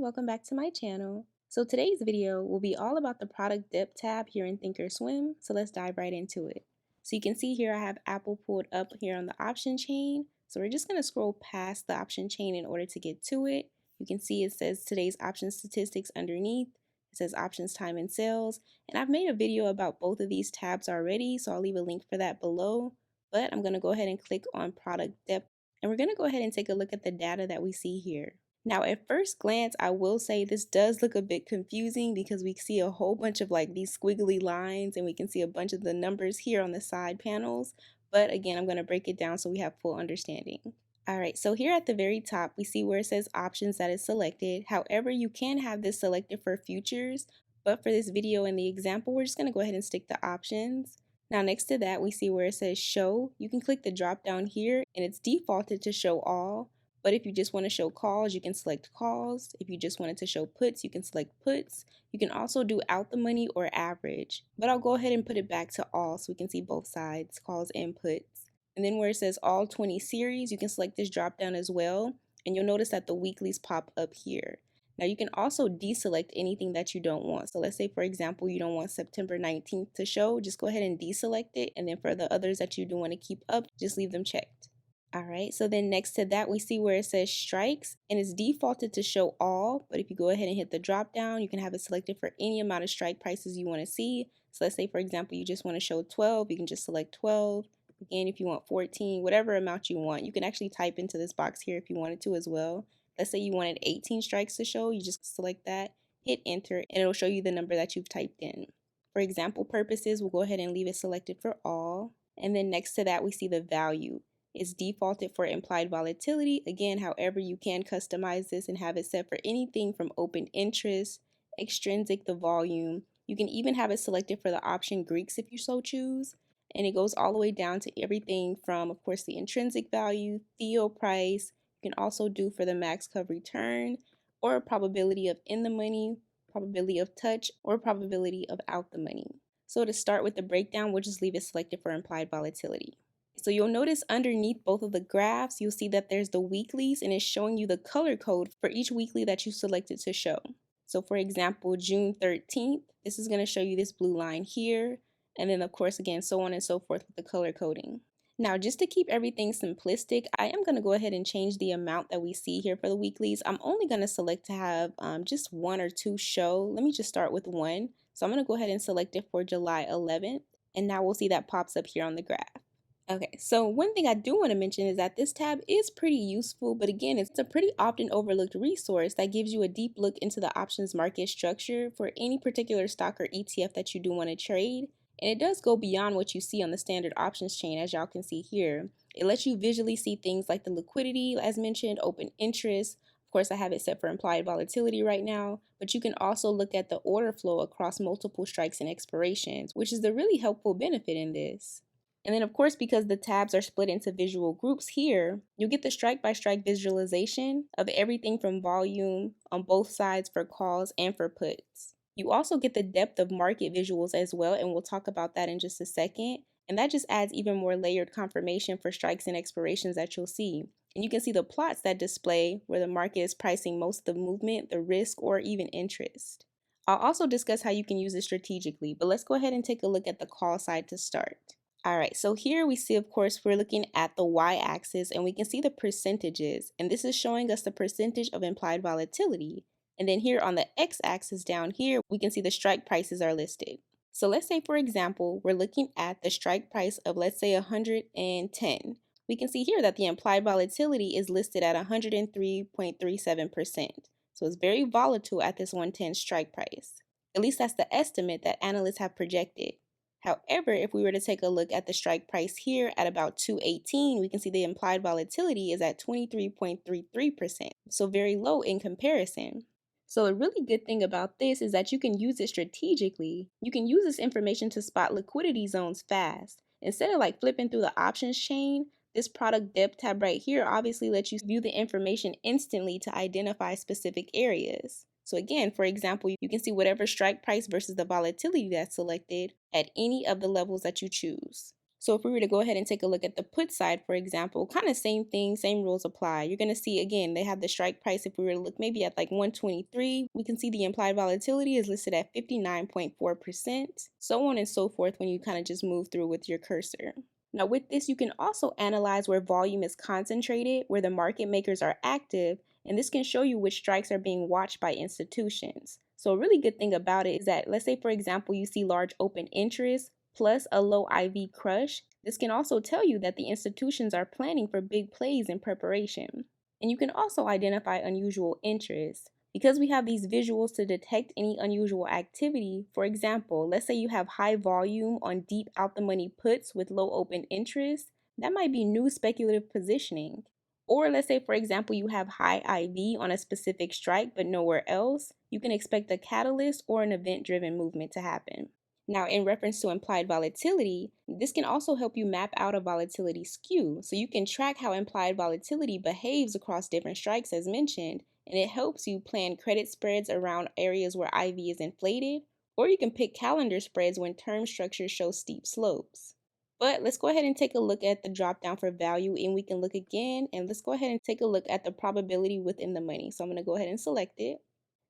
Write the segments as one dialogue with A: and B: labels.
A: welcome back to my channel. So today's video will be all about the product depth tab here in Thinkorswim, so let's dive right into it. So you can see here I have Apple pulled up here on the option chain, so we're just going to scroll past the option chain in order to get to it. You can see it says today's option statistics underneath, it says options time and sales, and I've made a video about both of these tabs already, so I'll leave a link for that below, but I'm going to go ahead and click on product depth, and we're going to go ahead and take a look at the data that we see here. Now, at first glance, I will say this does look a bit confusing because we see a whole bunch of like these squiggly lines and we can see a bunch of the numbers here on the side panels. But again, I'm going to break it down so we have full understanding. All right, so here at the very top, we see where it says options that is selected. However, you can have this selected for futures, but for this video and the example, we're just going to go ahead and stick to options. Now, next to that, we see where it says show. You can click the drop down here and it's defaulted to show all. But if you just want to show calls, you can select calls. If you just wanted to show puts, you can select puts. You can also do out the money or average. But I'll go ahead and put it back to all so we can see both sides, calls and puts. And then where it says all 20 series, you can select this drop down as well. And you'll notice that the weeklies pop up here. Now you can also deselect anything that you don't want. So let's say, for example, you don't want September 19th to show, just go ahead and deselect it. And then for the others that you do want to keep up, just leave them checked. All right, so then next to that, we see where it says strikes and it's defaulted to show all. But if you go ahead and hit the drop down, you can have it selected for any amount of strike prices you want to see. So let's say, for example, you just want to show 12, you can just select 12. Again, if you want 14, whatever amount you want, you can actually type into this box here if you wanted to as well. Let's say you wanted 18 strikes to show, you just select that, hit enter, and it'll show you the number that you've typed in. For example purposes, we'll go ahead and leave it selected for all. And then next to that, we see the value. It's defaulted for implied volatility. Again, however, you can customize this and have it set for anything from open interest, extrinsic, the volume. You can even have it selected for the option Greeks if you so choose. And it goes all the way down to everything from, of course, the intrinsic value, theo price. You can also do for the max cov return or probability of in the money, probability of touch, or probability of out the money. So to start with the breakdown, we'll just leave it selected for implied volatility. So you'll notice underneath both of the graphs, you'll see that there's the weeklies and it's showing you the color code for each weekly that you selected to show. So for example, June 13th, this is going to show you this blue line here. And then of course, again, so on and so forth with the color coding. Now, just to keep everything simplistic, I am going to go ahead and change the amount that we see here for the weeklies. I'm only going to select to have just one or two show. Let me just start with one. So I'm going to go ahead and select it for July 11th. And now we'll see that pops up here on the graph. Okay, so one thing I do want to mention is that this tab is pretty useful, but again, it's a pretty often overlooked resource that gives you a deep look into the options market structure for any particular stock or ETF that you do want to trade. And it does go beyond what you see on the standard options chain, as y'all can see here. It lets you visually see things like the liquidity, as mentioned, open interest. Of course, I have it set for implied volatility right now, but you can also look at the order flow across multiple strikes and expirations, which is the really helpful benefit in this. And then of course, because the tabs are split into visual groups here, you'll get the strike by strike visualization of everything from volume on both sides for calls and for puts. You also get the depth of market visuals as well, and we'll talk about that in just a second. And that just adds even more layered confirmation for strikes and expirations that you'll see. And you can see the plots that display where the market is pricing most of the movement, the risk, or even interest. I'll also discuss how you can use it strategically, but let's go ahead and take a look at the call side to start. All right, so here we see, of course, we're looking at the y-axis and we can see the percentages, and this is showing us the percentage of implied volatility. And then here on the x-axis down here, we can see the strike prices are listed. So let's say, for example, we're looking at the strike price of, let's say, 110. We can see here that the implied volatility is listed at 103.37%. So it's very volatile at this 110 strike price. At least that's the estimate that analysts have projected. However, if we were to take a look at the strike price here at about 218, we can see the implied volatility is at 23.33%, so very low in comparison. So a really good thing about this is that you can use it strategically. You can use this information to spot liquidity zones fast. Instead of like flipping through the options chain, this product depth tab right here obviously lets you view the information instantly to identify specific areas. So again, for example, you can see whatever strike price versus the volatility that's selected at any of the levels that you choose. So if we were to go ahead and take a look at the put side, for example, kind of same thing, same rules apply. You're going to see, again, they have the strike price. If we were to look maybe at like 123, we can see the implied volatility is listed at 59.4%, so on and so forth when you kind of just move through with your cursor. Now with this, you can also analyze where volume is concentrated, where the market makers are active, and this can show you which strikes are being watched by institutions. So a really good thing about it is that, let's say for example, you see large open interest plus a low IV crush, this can also tell you that the institutions are planning for big plays in preparation. And you can also identify unusual interest. Because we have these visuals to detect any unusual activity, for example, let's say you have high volume on deep out the money puts with low open interest, that might be new speculative positioning. Or let's say, for example, you have high IV on a specific strike but nowhere else, you can expect a catalyst or an event-driven movement to happen. Now, in reference to implied volatility, this can also help you map out a volatility skew. So you can track how implied volatility behaves across different strikes as mentioned, and it helps you plan credit spreads around areas where IV is inflated, or you can pick calendar spreads when term structures show steep slopes. But let's go ahead and take a look at the drop down for value, and we can look again, and let's go ahead and take a look at the probability within the money. So I'm going to go ahead and select it.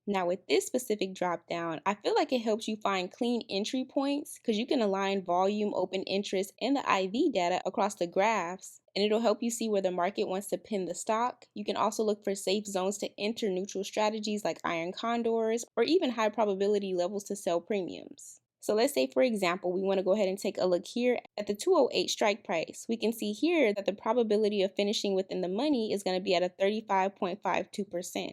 A: Now with this specific drop down, I feel like it helps you find clean entry points because you can align volume, open interest, and the IV data across the graphs, and it'll help you see where the market wants to pin the stock. You can also look for safe zones to enter neutral strategies like iron condors or even high probability levels to sell premiums. So let's say, for example, we want to go ahead and take a look here at the 208 strike price. We can see here that the probability of finishing within the money is going to be at a 35.52%.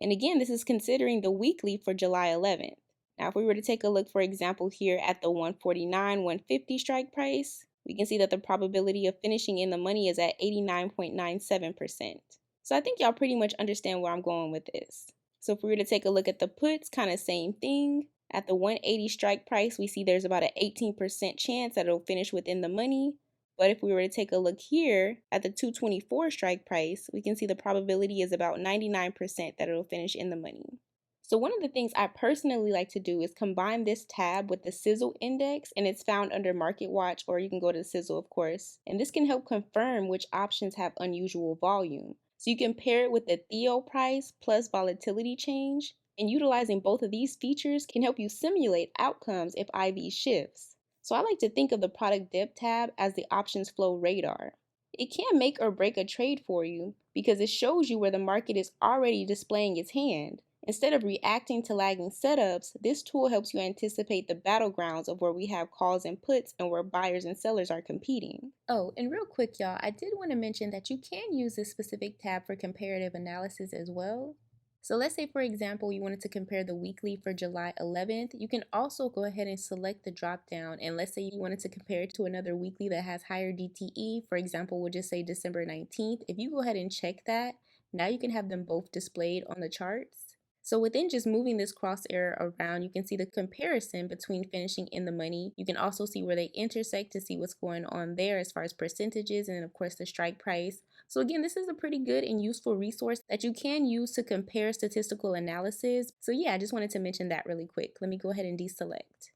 A: And again, this is considering the weekly for July 11th. Now, if we were to take a look, for example, here at the 149, 150 strike price, we can see that the probability of finishing in the money is at 89.97%. So I think y'all pretty much understand where I'm going with this. So if we were to take a look at the puts, kind of same thing. At the 180 strike price, we see there's about an 18% chance that it'll finish within the money. But if we were to take a look here at the 224 strike price, we can see the probability is about 99% that it'll finish in the money. So one of the things I personally like to do is combine this tab with the Sizzle index, and it's found under Market Watch, or you can go to Sizzle, of course. And this can help confirm which options have unusual volume. So you can pair it with the Theo price plus volatility change, and utilizing both of these features can help you simulate outcomes if IV shifts. So I like to think of the product dip tab as the options flow radar. It can make or break a trade for you because it shows you where the market is already displaying its hand. Instead of reacting to lagging setups, this tool helps you anticipate the battlegrounds of where we have calls and puts and where buyers and sellers are competing. Oh, and real quick, y'all, I did want to mention that you can use this specific tab for comparative analysis as well. So let's say, for example, you wanted to compare the weekly for July 11th. You can also go ahead and select the drop down. And let's say you wanted to compare it to another weekly that has higher DTE. For example, we'll just say December 19th. If you go ahead and check that, now you can have them both displayed on the charts. So within just moving this crosshair around, you can see the comparison between finishing in the money. You can also see where they intersect to see what's going on there as far as percentages and of course the strike price. So again, this is a pretty good and useful resource that you can use to compare statistical analysis. So yeah, I just wanted to mention that really quick. Let me go ahead and deselect.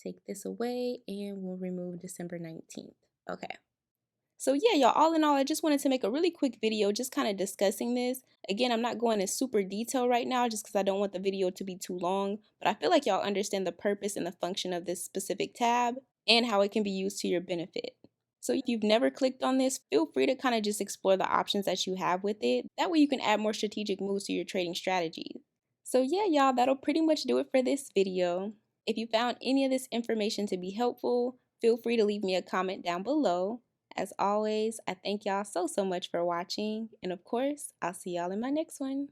A: Take this away and we'll remove December 19th. Okay. So yeah, y'all, all in all, I just wanted to make a really quick video just kind of discussing this. Again, I'm not going in super detail right now just because I don't want the video to be too long, but I feel like y'all understand the purpose and the function of this specific tab and how it can be used to your benefit. So if you've never clicked on this, feel free to kind of just explore the options that you have with it. That way you can add more strategic moves to your trading strategies. So yeah, y'all, that'll pretty much do it for this video. If you found any of this information to be helpful, feel free to leave me a comment down below. As always, I thank y'all so much for watching, and of course, I'll see y'all in my next one.